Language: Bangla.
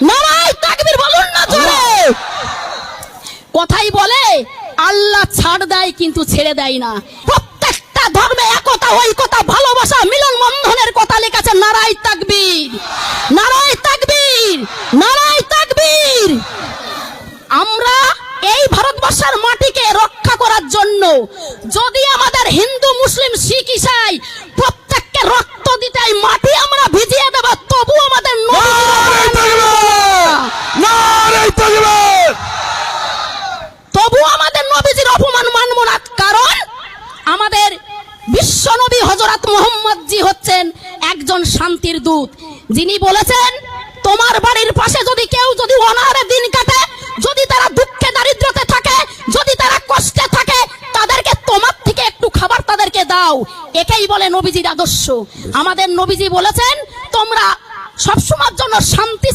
নারায়ে তাকবীর বলুন না জোরে। কথাই বলে আল্লাহ ছাড় দেয় কিন্তু ছেড়ে দেয় না। প্রত্যেকটা ধর্মে একতা, ঐকতা, ভালোবাসা, মিলন বন্ধনের কথা লেখা। নারায়ে তাকবীর, নারায়ে তাকবীর, নারায়ে তাকবীর। আমরা এই ভারতবর্ষের মাটিকে রক্ষা করার জন্য যদি আমাদের হিন্দু, মুসলিম, শিখ, ঈসাই প্রত্যেককে রক্ত দিতে মাটি আমরা ভিজিয়ে দেব, তবু আমাদের নবীজির অপমান মানব না। কারণ আমাদের বিশ্ব নবী হযরত মুহাম্মদ জি হচ্ছেন একজন শান্তির দূত, যিনি বলেছেন তোমার বাড়ির পাশে যদি কেউ যদি অনাহারে দিন কাটে, যদি তারা দুঃখে দারিদ্রতে থাকে, যদি তারা কষ্টে থাকে, তাদেরকে তোমার থেকে একটু খাবার তাদেরকে দাও। একেই বলে নবীজির আদর্শ। আমাদের নবীজি বলেছেন তোমরা সবসময়ের জন্য শান্তি